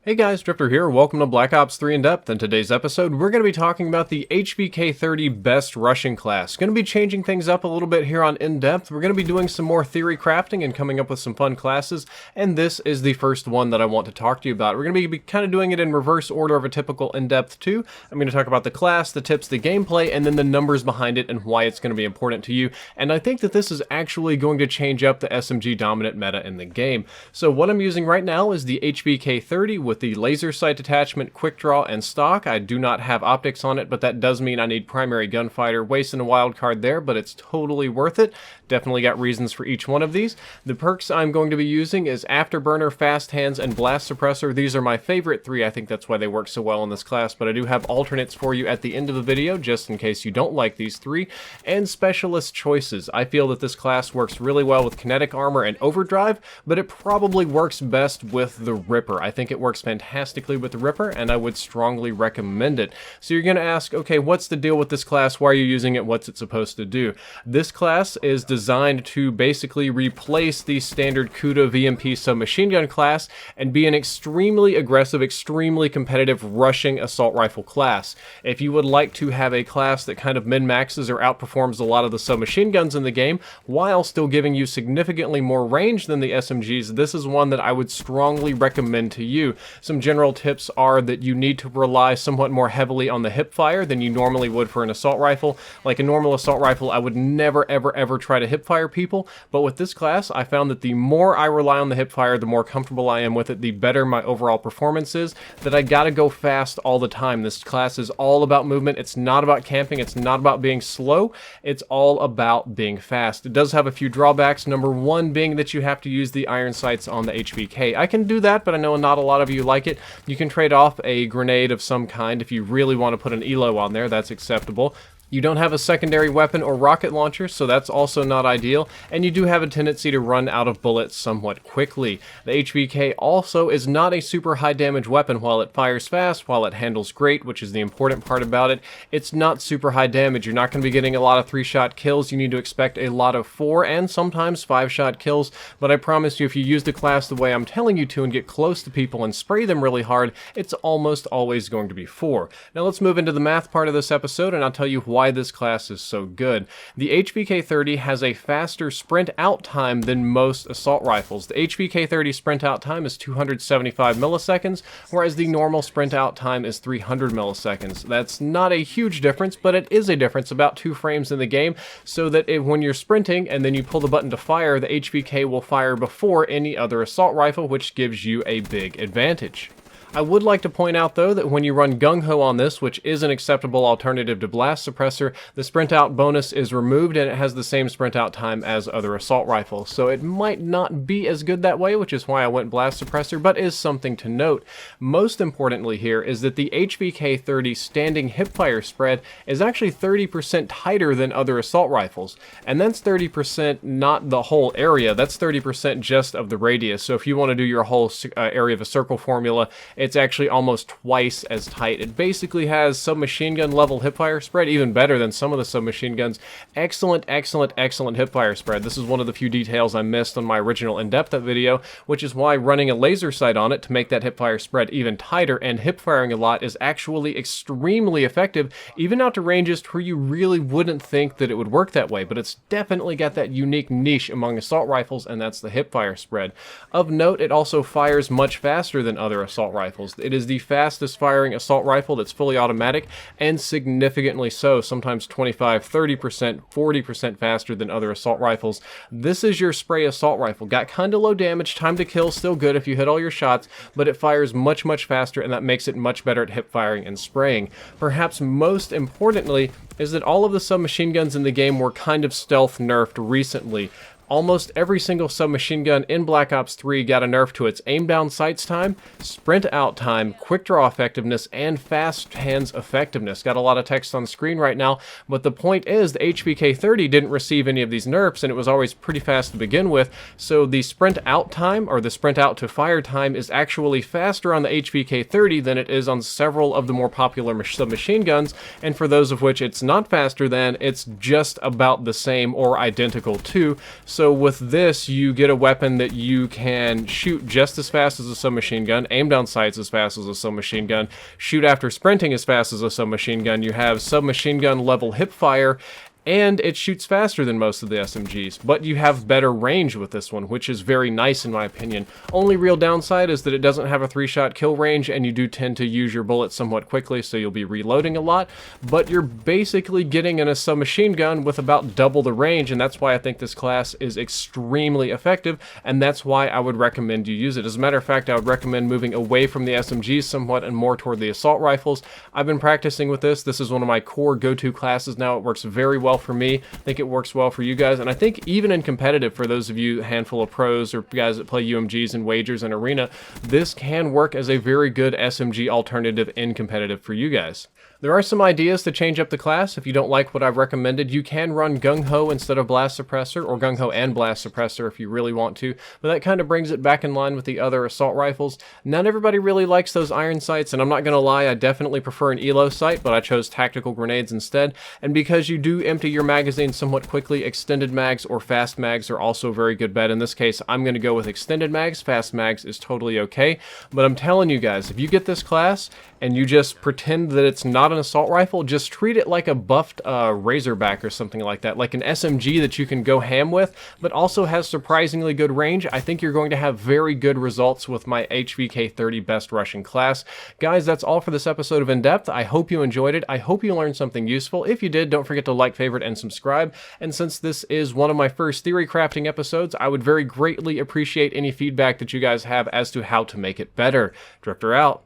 Hey guys, Drifter here. Welcome to Black Ops 3 In Depth. In today's episode, we're going to be talking about the HVK-30 Best Rushing class. Going to be changing things up a little bit here on In Depth. We're going to be doing some more theory crafting and coming up with some fun classes, and this is the first one that I want to talk to you about. We're going to be kind of doing it in reverse order of a typical In Depth 2. I'm going to talk about the class, the tips, the gameplay, and then the numbers behind it and why it's going to be important to you. And I think that this is actually going to change up the SMG dominant meta in the game. So what I'm using right now is the HVK-30 with the laser sight attachment, quick draw, and stock. I do not have optics on it, but that does mean I need primary gunfighter. Wasting a wild card there, but it's totally worth it. Definitely got reasons for each one of these. The perks I'm going to be using is Afterburner, Fast Hands, and Blast Suppressor. These are my favorite three. I think that's why they work so well in this class, but I do have alternates for you at the end of the video, just in case you don't like these three. And Specialist Choices. I feel that this class works really well with Kinetic Armor and Overdrive, but it probably works best with the Ripper. I think it works fantastically with the Ripper, and I would strongly recommend it. So you're going to ask, okay, what's the deal with this class? Why are you using it? What's it supposed to do? This class is designed to basically replace the standard CUDA VMP submachine gun class and be an extremely aggressive, extremely competitive rushing assault rifle class. If you would like to have a class that kind of min-maxes or outperforms a lot of the submachine guns in the game while still giving you significantly more range than the SMGs, this is one that I would strongly recommend to you. Some general tips are that you need to rely somewhat more heavily on the hipfire than you normally would for an assault rifle. Like a normal assault rifle, I would never ever try to hipfire people, but with this class I found that the more I rely on the hipfire, the more comfortable I am with it, the better my overall performance is, that I gotta go fast all the time. This class is all about movement. It's not about camping, it's not about being slow, it's all about being fast. It does have a few drawbacks, number one being that you have to use the iron sights on the HVK. I can do that, but I know not a lot of you like it. You can trade off a grenade of some kind if you really want to put an ELO on there, that's acceptable. You don't have a secondary weapon or rocket launcher, so that's also not ideal, and you do have a tendency to run out of bullets somewhat quickly. The HVK also is not a super high damage weapon. While it fires fast, while it handles great, which is the important part about it, it's not super high damage. You're not going to be getting a lot of 3-shot kills. You need to expect a lot of 4 and sometimes 5-shot kills, but I promise you if you use the class the way I'm telling you to and get close to people and spray them really hard, it's almost always going to be 4. Now let's move into the math part of this episode and I'll tell you why this class is so good. The HVK-30 has a faster sprint out time than most assault rifles. The HVK-30 sprint out time is 275 milliseconds, whereas the normal sprint out time is 300 milliseconds. That's not a huge difference, but it is a difference, about 2 frames in the game, so that when you're sprinting and then you pull the button to fire, the HVK will fire before any other assault rifle, which gives you a big advantage. I would like to point out though that when you run GungHo on this, which is an acceptable alternative to Blast Suppressor, the sprint out bonus is removed and it has the same sprint out time as other assault rifles. So it might not be as good that way, which is why I went Blast Suppressor, but is something to note. Most importantly here is that the HVK-30 standing hipfire spread is actually 30% tighter than other assault rifles. And that's 30% not the whole area, that's 30% just of the radius. So if you want to do your whole area of a circle formula, it's actually almost twice as tight. It basically has submachine gun level hipfire spread, even better than some of the submachine guns. Excellent hipfire spread. This is one of the few details I missed on my original in-depth video, which is why running a laser sight on it to make that hipfire spread even tighter and hipfiring a lot is actually extremely effective, even out to ranges where you really wouldn't think that it would work that way, but it's definitely got that unique niche among assault rifles, and that's the hipfire spread. Of note, it also fires much faster than other assault rifles. It is the fastest firing assault rifle that's fully automatic, and significantly so, sometimes 25, 30%, 40% faster than other assault rifles. This is your spray assault rifle. Got kinda low damage, time to kill still good if you hit all your shots, but it fires much faster, and that makes it much better at hip firing and spraying. Perhaps most importantly is that all of the submachine guns in the game were kind of stealth nerfed recently. Almost every single submachine gun in Black Ops 3 got a nerf to its aim down sights time, sprint out time, quick draw effectiveness, and fast hands effectiveness. Got a lot of text on the screen right now, but the point is the HVK-30 didn't receive any of these nerfs, and it was always pretty fast to begin with, so the sprint out time, or the sprint out to fire time, is actually faster on the HVK-30 than it is on several of the more popular submachine guns, and for those of which it's not faster than, it's just about the same or identical to. So with this, you get a weapon that you can shoot just as fast as a submachine gun, aim down sights as fast as a submachine gun, shoot after sprinting as fast as a submachine gun. You have submachine gun level hip fire, and it shoots faster than most of the SMGs, but you have better range with this one, which is very nice in my opinion. Only real downside is that it doesn't have a 3-shot kill range, and you do tend to use your bullets somewhat quickly, so you'll be reloading a lot, but you're basically getting in a submachine gun with about double the range, and that's why I think this class is extremely effective, and that's why I would recommend you use it. As a matter of fact, I would recommend moving away from the SMGs somewhat and more toward the assault rifles. I've been practicing with this. This is one of my core go-to classes now. It works very well for me. I think it works well for you guys, and I think even in competitive, for those of you, a handful of pros or guys that play UMGs and wagers and arena, this can work as a very good SMG alternative in competitive for you guys. There are some ideas to change up the class. If you don't like what I've recommended, you can run GungHo instead of Blast Suppressor, or GungHo and Blast Suppressor if you really want to, but that kind of brings it back in line with the other assault rifles. Not everybody really likes those iron sights, and I'm not going to lie, I definitely prefer an ELO sight, but I chose tactical grenades instead, and because you do empty your magazine somewhat quickly, extended mags or fast mags are also a very good bet. In this case, I'm going to go with extended mags. Fast mags is totally okay, but I'm telling you guys, if you get this class and you just pretend that it's not an assault rifle, just treat it like a buffed Razorback or something like that, like an SMG that you can go ham with, but also has surprisingly good range. I think you're going to have very good results with my HVK-30 best rushing class. Guys, that's all for this episode of In Depth. I hope you enjoyed it. I hope you learned something useful. If you did, don't forget to like, favorite, and subscribe. And since this is one of my first theory crafting episodes, I would very greatly appreciate any feedback that you guys have as to how to make it better. Drifter out.